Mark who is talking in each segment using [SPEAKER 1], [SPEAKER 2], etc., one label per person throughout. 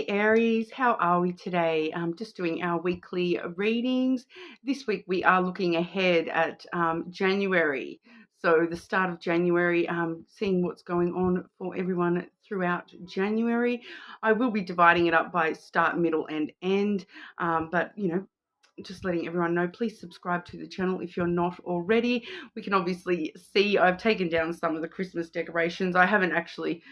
[SPEAKER 1] Aries, how are we today? Just doing our weekly readings. This week we are looking ahead at January. So the start of January, seeing what's going on for everyone throughout January. I will be dividing it up by start, middle and end, but just letting everyone know, please subscribe to the channel if you're not already. We can obviously see I've taken down some of the Christmas decorations. I haven't actually,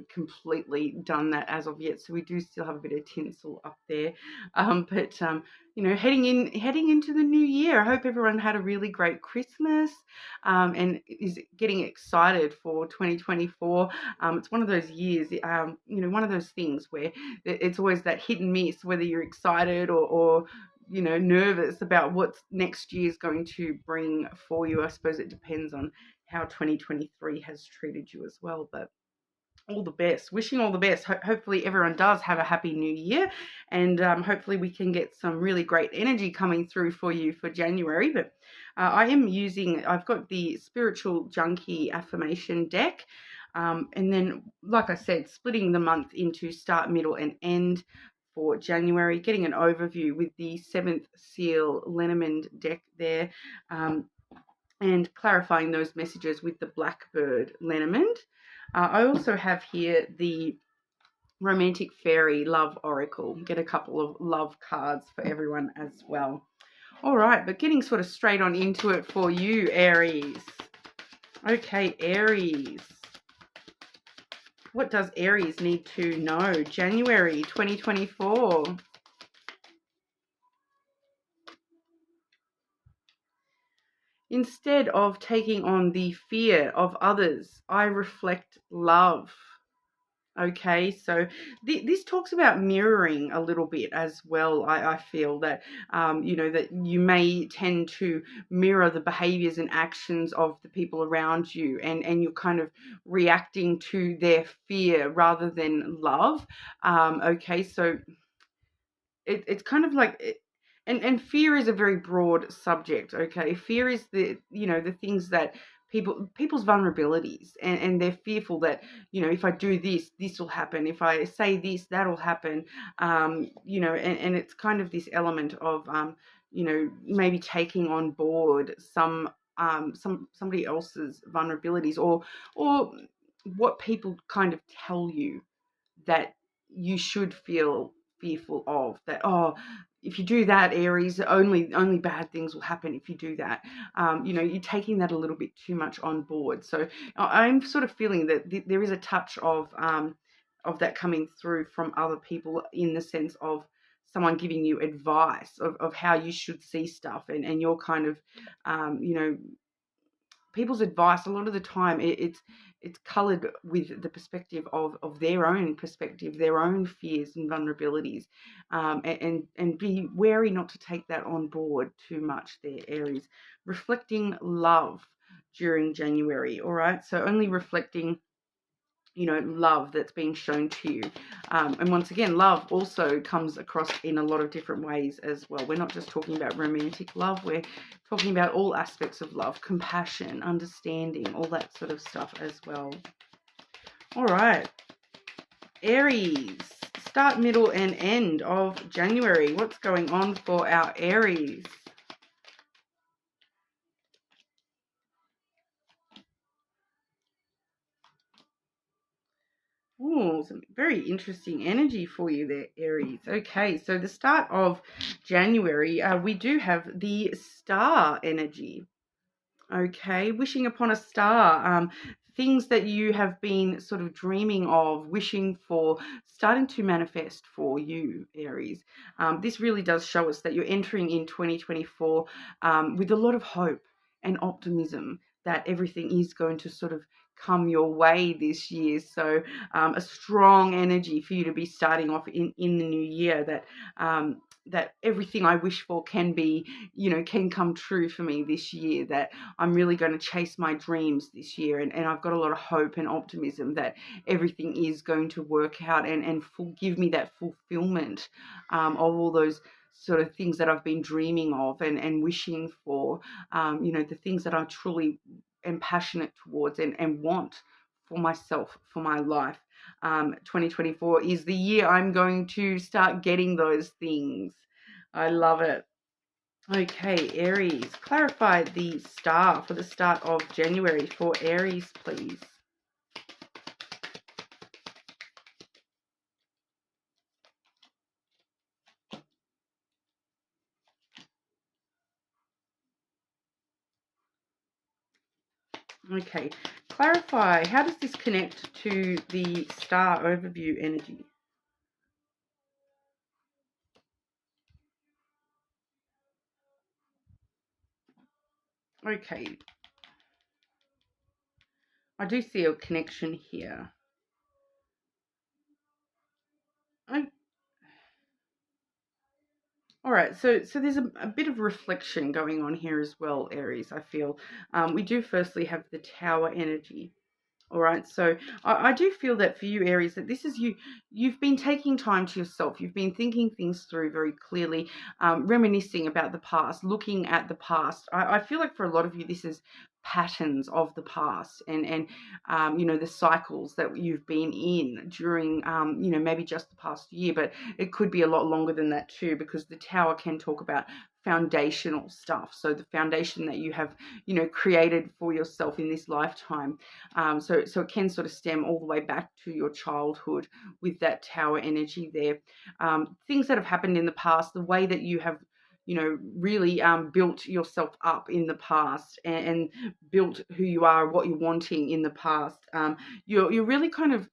[SPEAKER 1] completely done that as of yet, so we do still have a bit of tinsel up there. But heading into the new year, I hope everyone had a really great Christmas and is getting excited for 2024. It's one of those years, one of those things where it's always that hit and miss, whether you're excited or nervous about what next year is going to bring for you. I suppose it depends on how 2023 has treated you as well, but all the best, wishing all the best. Hopefully everyone does have a happy new year, and hopefully we can get some really great energy coming through for you for January. But I've got the Spiritual Junkie affirmation deck, and then, like I said, splitting the month into start, middle and end for January, getting an overview with the 7th seal Lenormand deck there, and clarifying those messages with the Blackbird Lenormand. I also have here the Romantic Fairy Love Oracle. Get a couple of love cards for everyone as well. All right, but getting sort of straight on into it for you, Aries. Okay, Aries. What does Aries need to know? January 2024. Instead of taking on the fear of others, I reflect love. Okay, so this talks about mirroring a little bit as well. I feel that, that you may tend to mirror the behaviors and actions of the people around you, and you're kind of reacting to their fear rather than love. Okay, so it's kind of like, and fear is a very broad subject. Okay, fear is the things that people's vulnerabilities, and they're fearful that, if I do this, this will happen, if I say this, that'll happen. And it's kind of this element of maybe taking on board somebody else's vulnerabilities, or what people kind of tell you that you should feel fearful of, that, oh, if you do that, Aries, only bad things will happen if you do that. You're taking that a little bit too much on board. So I'm sort of feeling that there is a touch of that coming through from other people, in the sense of someone giving you advice of how you should see stuff, and you're kind of, people's advice a lot of the time, it's colored with the perspective of their own perspective, their own fears and vulnerabilities, and be wary not to take that on board too much there, Aries. Reflecting love during January. All right, so only reflecting love that's being shown to you. And once again, love also comes across in a lot of different ways as well. We're not just talking about romantic love, we're talking about all aspects of love: compassion, understanding, all that sort of stuff as well. All right, Aries, start, middle and end of January. What's going on for our Aries? Oh, some very interesting energy for you there, Aries. Okay, so the start of January, we do have the star energy. Okay, wishing upon a star. Things that you have been sort of dreaming of, wishing for, starting to manifest for you, Aries. This really does show us that you're entering in 2024 with a lot of hope and optimism that everything is going to sort of come your way this year. So a strong energy for you to be starting off in the new year, that everything I wish for can come true for me this year, that I'm really going to chase my dreams this year, and I've got a lot of hope and optimism that everything is going to work out and give me that fulfillment of all those sort of things that I've been dreaming of and wishing for, the things that I truly am passionate towards and want for myself, for my life. 2024 is the year I'm going to start getting those things. I love it. Okay, Aries, clarify the star for the start of January for Aries, please. Okay, clarify, how does this connect to the star overview energy? Okay, I do see a connection here. All right, so there's a bit of reflection going on here as well, Aries, I feel. We do firstly have the tower energy. All right, so I do feel that for you, Aries, that this is you've been taking time to yourself. You've been thinking things through very clearly, reminiscing about the past, looking at the past. I feel like for a lot of you, this is patterns of the past and the cycles that you've been in during, maybe just the past year, but it could be a lot longer than that too, because the tower can talk about foundational stuff. So the foundation that you have, created for yourself in this lifetime. So it can sort of stem all the way back to your childhood with that tower energy there. Things that have happened in the past, the way that you have, really built yourself up in the past and built who you are, what you're wanting in the past. You're really kind of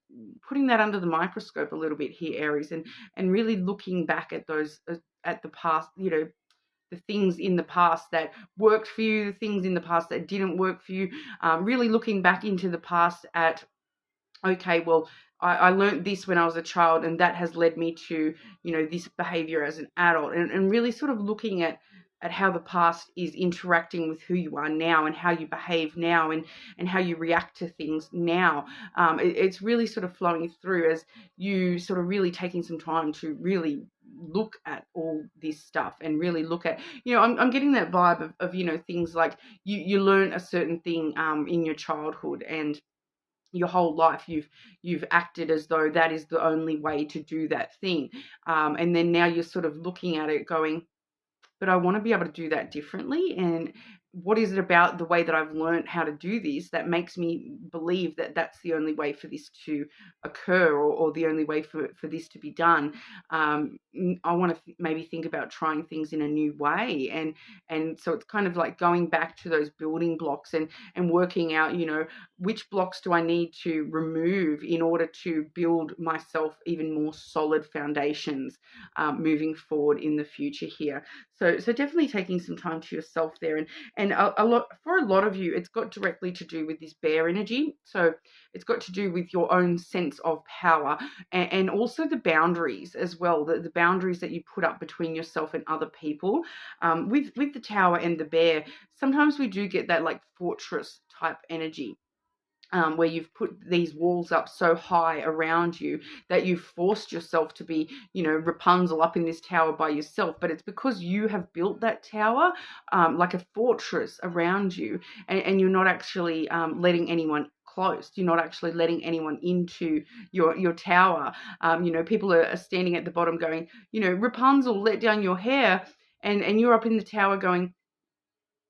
[SPEAKER 1] putting that under the microscope a little bit here, Aries, and really looking back at those at the past, the things in the past that worked for you, the things in the past that didn't work for you, really looking back into the past at, okay, well, I learned this when I was a child, and that has led me to, this behavior as an adult, and really sort of looking at how the past is interacting with who you are now and how you behave now and how you react to things now. It's really sort of flowing through as you sort of really taking some time to really look at all this stuff and really look at, I'm getting that vibe of things like you learn a certain thing in your childhood, and your whole life you've acted as though that is the only way to do that thing, and then now you're sort of looking at it going, but I want to be able to do that differently. And what is it about the way that I've learned how to do this that makes me believe that that's the only way for this to occur, or the only way for this to be done? I want to maybe think about trying things in a new way. And so it's kind of like going back to those building blocks and working out, which blocks do I need to remove in order to build myself even more solid foundations moving forward in the future here. So definitely taking some time to yourself there, and a lot for a lot of you, it's got directly to do with this bear energy. So it's got to do with your own sense of power, and also the boundaries as well, the boundaries that you put up between yourself and other people. With the tower and the bear, sometimes we do get that like fortress type energy. Where you've put these walls up so high around you that you've forced yourself to be, Rapunzel up in this tower by yourself. But it's because you have built that tower like a fortress around you, and you're not actually letting anyone close. You're not actually letting anyone into your tower. People are standing at the bottom going, Rapunzel, let down your hair, and you're up in the tower going,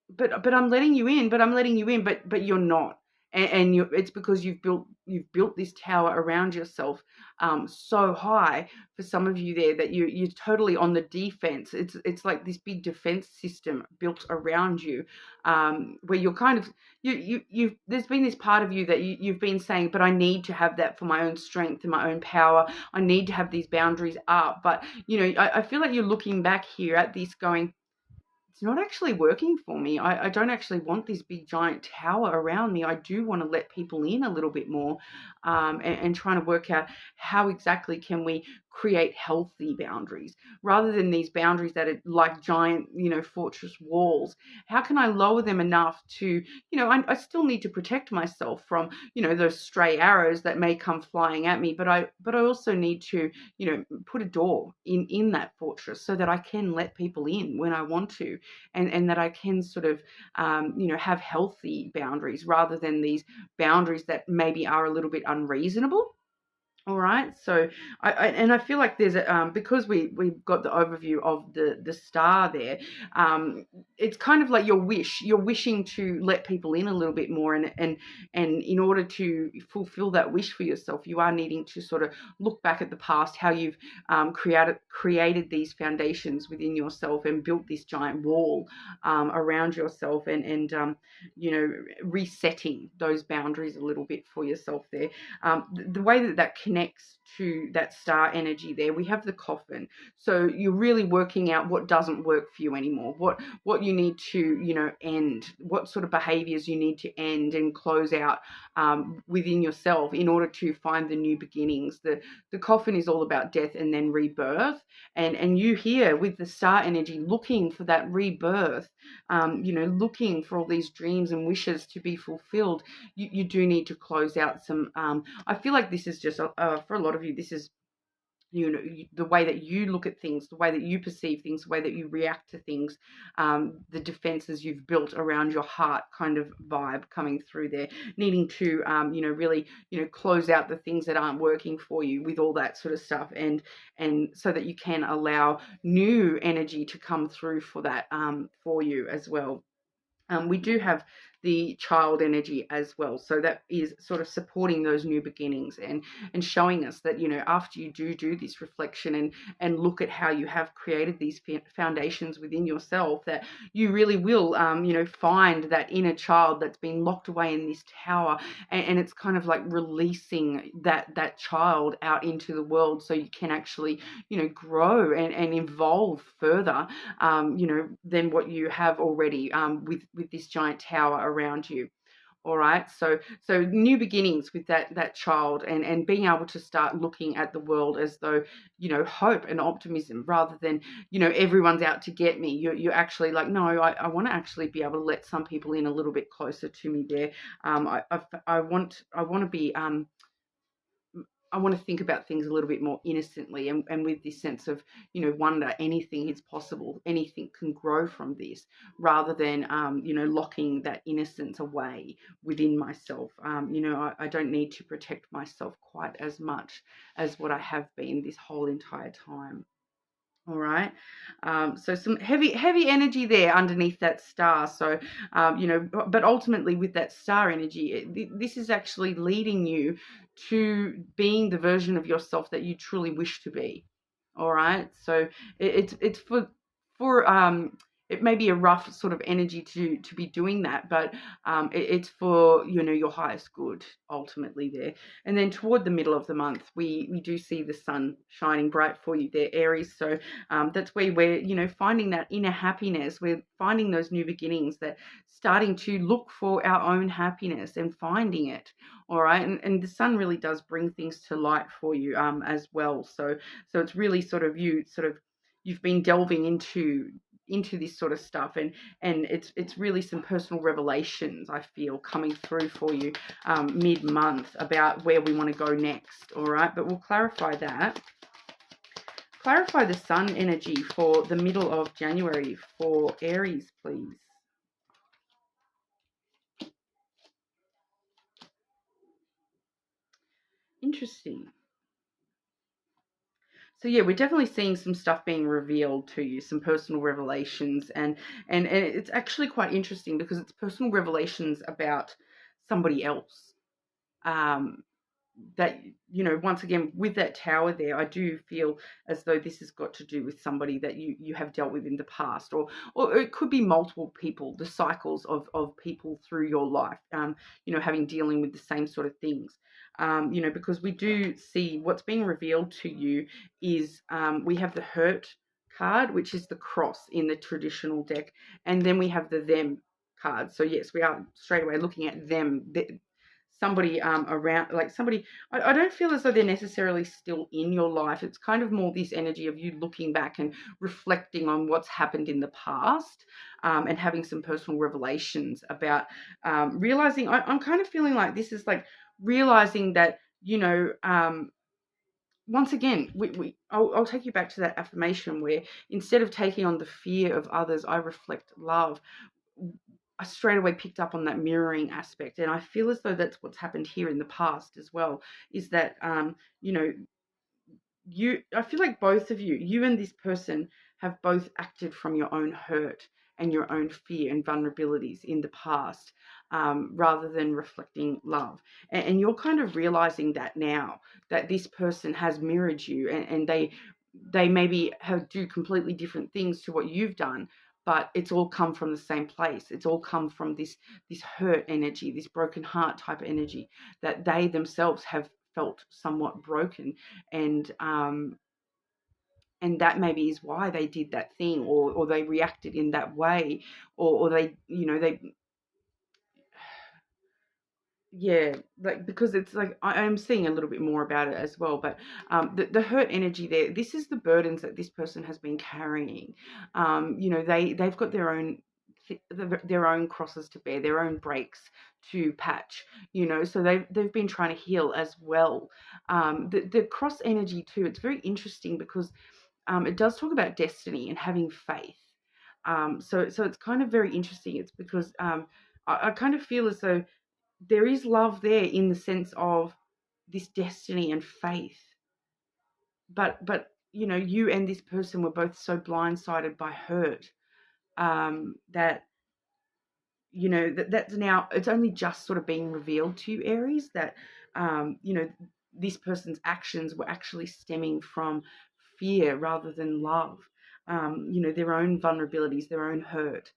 [SPEAKER 1] but I'm letting you in, but you're not. And it's because you've built this tower around yourself so high for some of you there that you're totally on the defense. It's like this big defense system built around you, where you're kind of you've there's been this part of you that you've been saying, but I need to have that for my own strength and my own power. I need to have these boundaries up, but I feel like you're looking back here at this going, it's not actually working for me. I don't actually want this big giant tower around me. I do want to let people in a little bit more, and trying to work out how exactly can we create healthy boundaries rather than these boundaries that are like giant, fortress walls. How can I lower them enough to, I still need to protect myself from, those stray arrows that may come flying at me, but I also need to, put a door in that fortress so that I can let people in when I want to, and that I can sort of, have healthy boundaries rather than these boundaries that maybe are a little bit unreasonable. All right, so I feel like there's a because we've got the overview of the star there. It's kind of like your wish. You're wishing to let people in a little bit more, and in order to fulfill that wish for yourself, you are needing to sort of look back at the past, how you've created these foundations within yourself and built this giant wall around yourself, and resetting those boundaries a little bit for yourself there. The way that connects to that star energy there, we have the coffin. So you're really working out what doesn't work for you anymore, what you need to, end, what sort of behaviors you need to end and close out within yourself in order to find the new beginnings. The coffin is all about death and then rebirth. And you here with the star energy looking for that rebirth, looking for all these dreams and wishes to be fulfilled. You do need to close out some I feel like this is just for a lot of you, this is the way that you look at things, the way that you perceive things, the way that you react to things, the defenses you've built around your heart kind of vibe coming through there, needing to really close out the things that aren't working for you with all that sort of stuff, and so that you can allow new energy to come through for that for you as well. We do have the child energy as well. So that is sort of supporting those new beginnings and showing us that, after you do this reflection and look at how you have created these foundations within yourself, that you really will, find that inner child that's been locked away in this tower. And it's kind of like releasing that child out into the world so you can actually, grow and evolve further, than what you have already with this giant tower around you. All right, so new beginnings with that child, and being able to start looking at the world as though hope and optimism, rather than everyone's out to get me. You're actually like, no, I want to actually be able to let some people in a little bit closer to me there. I want to be I want to think about things a little bit more innocently, and with this sense of, wonder. Anything is possible. Anything can grow from this, rather than, locking that innocence away within myself. I don't need to protect myself quite as much as what I have been this whole entire time. All right. So some heavy energy there underneath that star. So, but ultimately with that star energy, this is actually leading you to being the version of yourself that you truly wish to be. All right. So it's for it may be a rough sort of energy to be doing that, but it's for your highest good ultimately there. And then toward the middle of the month, we do see the sun shining bright for you there, Aries. So that's where we're finding that inner happiness. We're finding those new beginnings, that starting to look for our own happiness and finding it. All right, and the sun really does bring things to light for you as well. So it's really sort of you've been delving into this sort of stuff, and it's really some personal revelations, I feel, coming through for you mid-month about where we want to go next. All right, but we'll clarify the sun energy for the middle of January for Aries, please. Interesting. So yeah, we're definitely seeing some stuff being revealed to you, some personal revelations, and it's actually quite interesting because it's personal revelations about somebody else. Um, that once again with that tower there, I do feel as though this has got to do with somebody that you have dealt with in the past, or it could be multiple people, the cycles of people through your life, having dealing with the same sort of things, because we do see what's being revealed to you is we have the hurt card, which is the cross in the traditional deck, and then we have the them card. So yes, we are straight away looking at them, somebody around, like somebody. I don't feel as though they're necessarily still in your life. It's kind of more this energy of you looking back and reflecting on what's happened in the past, and having some personal revelations about realizing. I'm kind of feeling like this is like realizing that once again, I'll take you back to that affirmation where instead of taking on the fear of others, I reflect love. I straight away picked up on that mirroring aspect, and I feel as though that's what's happened here in the past as well. Is that you know, I feel like both of you and this person have both acted from your own hurt and your own fear and vulnerabilities in the past, rather than reflecting love. And you're kind of realizing that now, that this person has mirrored you, and they maybe do completely different things to what you've done, but it's all come from the same place. It's all come from this hurt energy, this broken heart type of energy, that they themselves have felt somewhat broken, and that maybe is why they did that thing, or they reacted in that way, or they, they, yeah, like, because it's like I'm seeing a little bit more about it as well. But the hurt energy there, this is the burdens that this person has been carrying. They've got their own crosses to bear, their own breaks to patch. So they've been trying to heal as well. The cross energy too, it's very interesting because it does talk about destiny and having faith. So it's kind of very interesting. It's because I kind of feel as though there is love there in the sense of this destiny and faith. But you and this person were both so blindsided by hurt, that that's now, it's only just sort of being revealed to you, Aries, that this person's actions were actually stemming from fear rather than love. Their own vulnerabilities, their own hurt,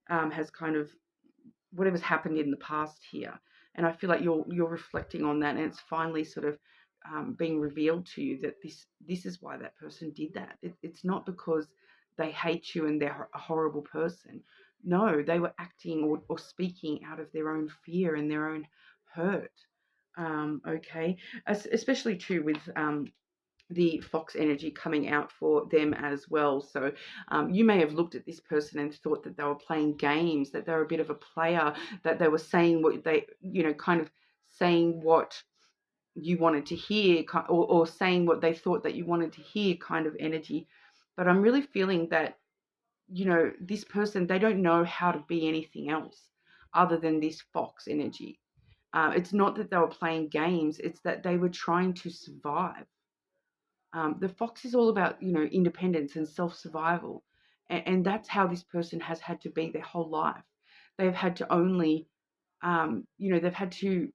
[SPEAKER 1] has kind of, whatever's happened in the past here. And I feel like you're reflecting on that, and it's finally sort of being revealed to you that this is why that person did that. It's not because they hate you and they're a horrible person. No, they were acting or speaking out of their own fear and their own hurt. Okay, especially too with the fox energy coming out for them as well. So you may have looked at this person and thought that they were playing games, that they were a bit of a player, that they were saying what they, kind of saying what you wanted to hear, or saying what they thought that you wanted to hear kind of energy. But I'm really feeling that, this person, they don't know how to be anything else other than this fox energy. It's not that they were playing games, it's that they were trying to survive. The fox is all about, independence and self-survival. And that's how this person has had to be their whole life. They've had to only, they've had to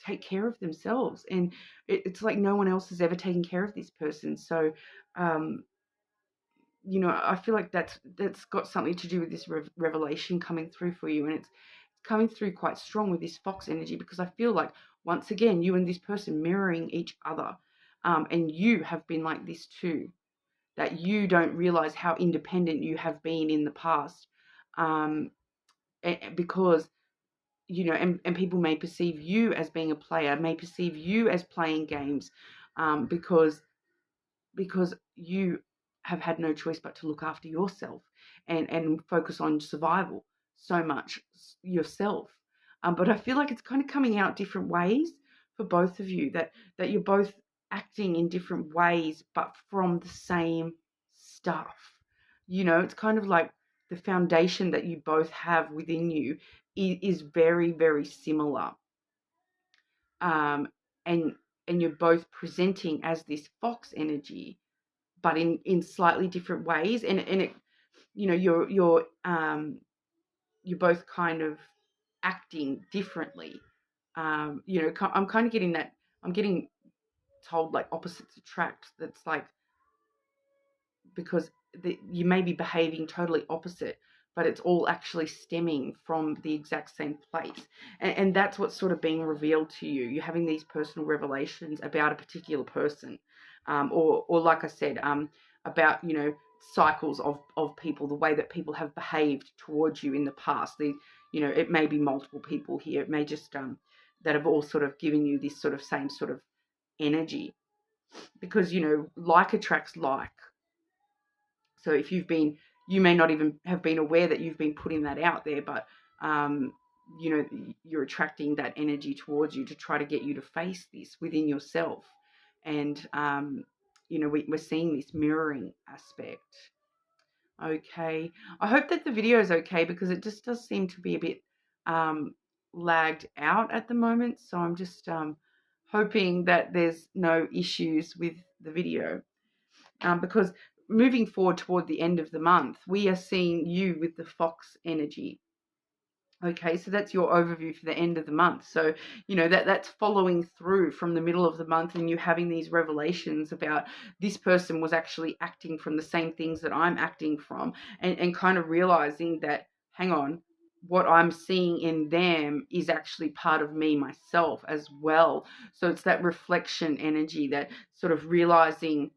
[SPEAKER 1] take care of themselves. And it's like no one else has ever taken care of this person. So, um, I feel like that's got something to do with this revelation coming through for you. And it's coming through quite strong with this fox energy, because I feel like, once again, you and this person mirroring each other. And you have been like this too, that you don't realize how independent you have been in the past, um, because, and people may perceive you as being a player, may perceive you as playing games, because you have had no choice but to look after yourself, and focus on survival so much yourself. But I feel like it's kind of coming out different ways for both of you, that you're both acting in different ways, but from the same stuff. It's kind of like the foundation that you both have within you is very, very similar. Um, and you're both presenting as this fox energy, but in slightly different ways, and it, you're both kind of acting differently. I'm kind of getting that. I'm getting told like opposites attract. That's like, because you may be behaving totally opposite, but it's all actually stemming from the exact same place. And that's what's sort of being revealed to you. You're having these personal revelations about a particular person, or like I said, about, cycles of people, the way that people have behaved towards you in the past. It may be multiple people here. It may just that have all sort of given you this sort of same sort of energy, because, like attracts like. So if you may not even have been aware that you've been putting that out there, but you're attracting that energy towards you to try to get you to face this within yourself. And we're seeing this mirroring aspect. Okay, I hope that the video is okay, because it just does seem to be a bit lagged out at the moment. So I'm just hoping that there's no issues with the video, because moving forward toward the end of the month, we are seeing you with the fox energy. Okay, so that's your overview for the end of the month. So, that's following through from the middle of the month, and you having these revelations about this person was actually acting from the same things that I'm acting from, and kind of realizing that, hang on, what I'm seeing in them is actually part of me myself as well. So it's that reflection energy, that sort of realizing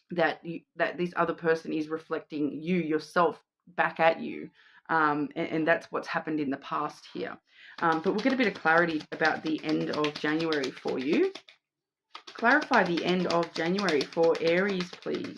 [SPEAKER 1] that that this other person is reflecting you yourself back at you, and that's what's happened in the past here. But we'll get a bit of clarity about the end of January for you. Clarify the end of January for Aries, please.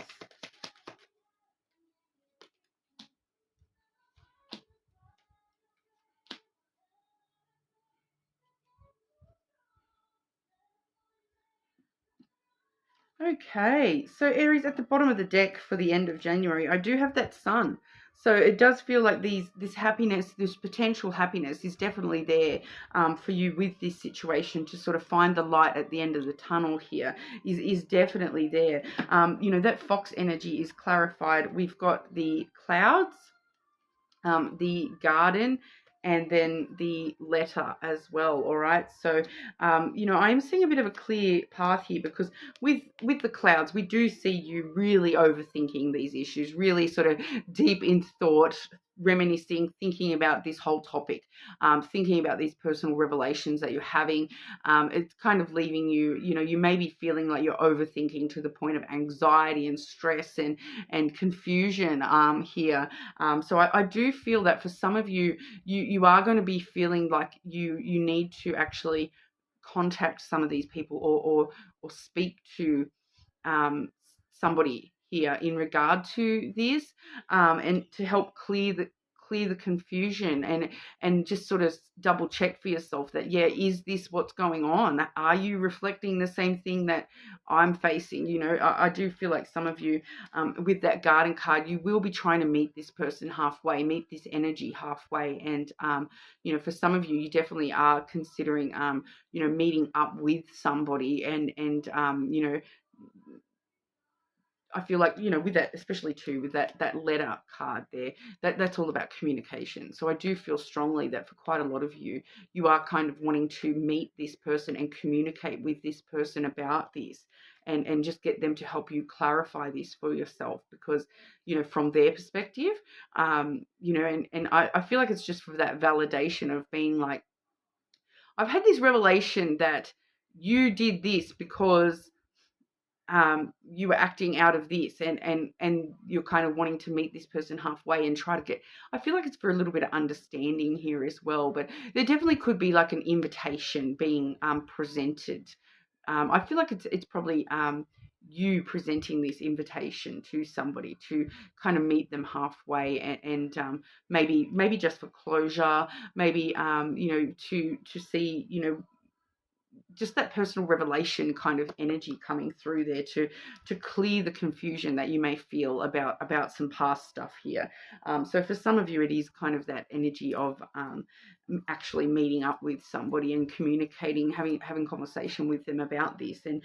[SPEAKER 1] Okay, so Aries, at the bottom of the deck for the end of January, I do have that sun. So it does feel like this happiness, this potential happiness is definitely there, for you with this situation, to sort of find the light at the end of the tunnel here is definitely there. That fox energy is clarified. We've got the clouds, the garden, and then the letter as well. All right, so I am seeing a bit of a clear path here, because with the clouds, we do see you really overthinking these issues, really sort of deep in thought, reminiscing, thinking about this whole topic, thinking about these personal revelations that you're having. It's kind of leaving you, you may be feeling like you're overthinking to the point of anxiety and stress and confusion here. So I do feel that for some of you, you are going to be feeling like you need to actually contact some of these people, or speak to somebody here in regard to this, and to help clear the confusion, and just sort of double check for yourself that, yeah, is this what's going on? Are you reflecting the same thing that I'm facing? I do feel like some of you, with that garden card, you will be trying to meet this person halfway, meet this energy halfway, and for some of you, you definitely are considering meeting up with somebody, and I feel like, with that, especially too, with that letter card there, that's all about communication. So I do feel strongly that for quite a lot of you, you are kind of wanting to meet this person and communicate with this person about this, and just get them to help you clarify this for yourself, because, from their perspective, and I feel like it's just for that validation of being like, I've had this revelation that you did this because you were acting out of this, and you're kind of wanting to meet this person halfway and try to get, I feel like it's for a little bit of understanding here as well, but there definitely could be like an invitation being presented. I feel like it's probably you presenting this invitation to somebody to kind of meet them halfway, and maybe just for closure, maybe to see, just that personal revelation kind of energy coming through there, to clear the confusion that you may feel about some past stuff here. So for some of you, it is kind of that energy of actually meeting up with somebody and communicating, having conversation with them about this, and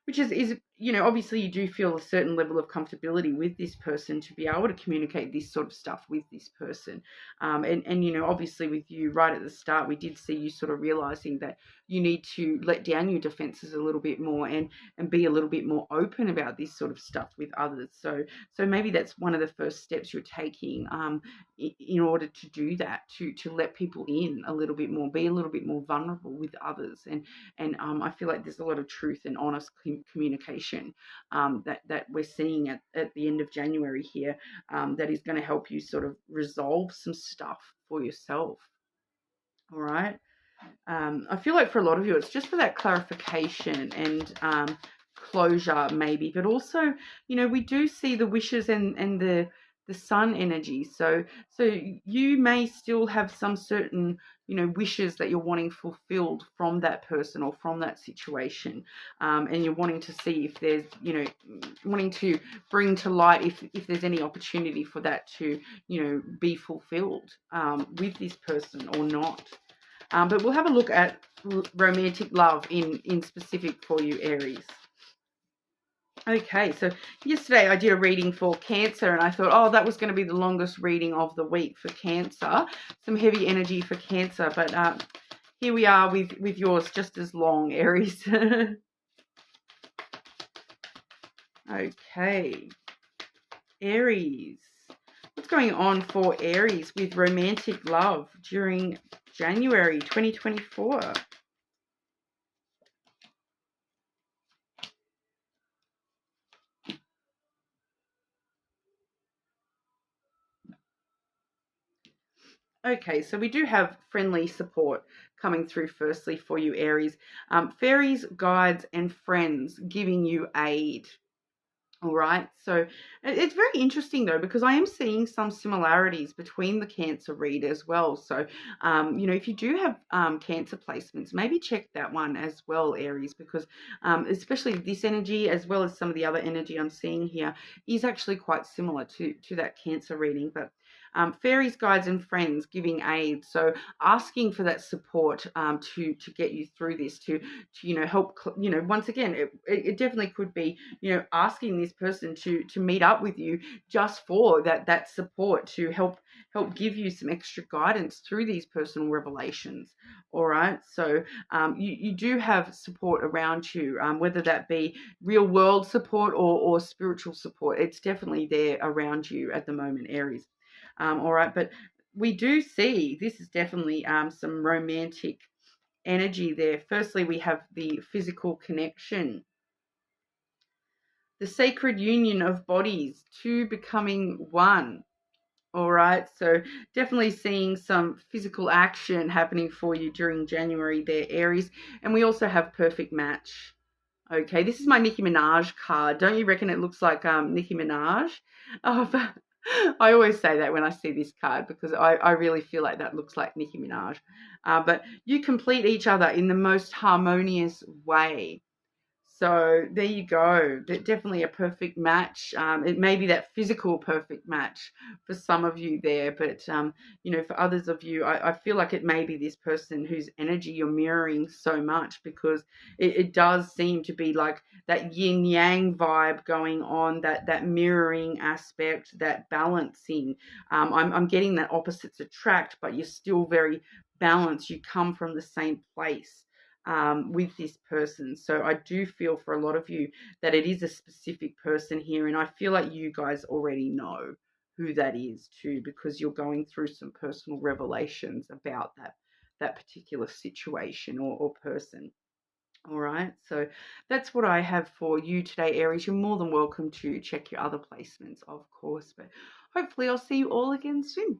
[SPEAKER 1] which is obviously you do feel a certain level of comfortability with this person to be able to communicate this sort of stuff with this person. And obviously with you right at the start, we did see you sort of realizing that you need to let down your defenses a little bit more, and be a little bit more open about this sort of stuff with others. So maybe that's one of the first steps you're taking, in order to do that, to let people in a little bit more, be a little bit more vulnerable with others. And I feel like there's a lot of truth and honest communication that we're seeing at the end of January here, that is going to help you sort of resolve some stuff for yourself. All right. I feel like for a lot of you, it's just for that clarification and closure maybe, but also, we do see the wishes and the the sun energy. So you may still have some certain, wishes that you're wanting fulfilled from that person or from that situation, and you're wanting to see if there's, wanting to bring to light if there's any opportunity for that to, be fulfilled with this person or not. But we'll have a look at romantic love in specific for you, Aries. Okay, so yesterday I did a reading for Cancer, and I thought, oh, that was going to be the longest reading of the week for Cancer. Some heavy energy for Cancer, but here we are with yours, just as long, Aries. Okay, Aries. What's going on for Aries with romantic love during January 2024? Okay, so we do have friendly support coming through firstly for you, Aries. Fairies, guides, and friends giving you aid. All right, so it's very interesting though, because I am seeing some similarities between the Cancer read as well. So, if you do have Cancer placements, maybe check that one as well, Aries, because especially this energy as well as some of the other energy I'm seeing here is actually quite similar to that Cancer reading. But fairies, guides, and friends giving aid. So asking for that support to get you through this, to help. Once again, it definitely could be asking this person to meet up with you just for that support, to help give you some extra guidance through these personal revelations. All right, so you do have support around you, whether that be real world support or spiritual support. It's definitely there around you at the moment, Aries. All right, but we do see this is definitely some romantic energy there. Firstly, we have the physical connection, the sacred union of bodies, two becoming one. All right, so definitely seeing some physical action happening for you during January there, Aries. And we also have perfect match. Okay, this is my Nicki Minaj card. Don't you reckon it looks like Nicki Minaj? Oh, but I always say that when I see this card, because I really feel like that looks like Nicki Minaj. But you complete each other in the most harmonious way. So there you go. Definitely a perfect match. It may be that physical perfect match for some of you there, but for others of you, I feel like it may be this person whose energy you're mirroring so much, because it does seem to be like that yin yang vibe going on, that mirroring aspect, that balancing. I'm getting that opposites attract, but you're still very balanced. You come from the same place with this person. So I do feel for a lot of you that it is a specific person here, and I feel like you guys already know who that is too, because you're going through some personal revelations about that particular situation or person. All right, so that's what I have for you today, Aries. You're more than welcome to check your other placements, of course, but hopefully I'll see you all again soon.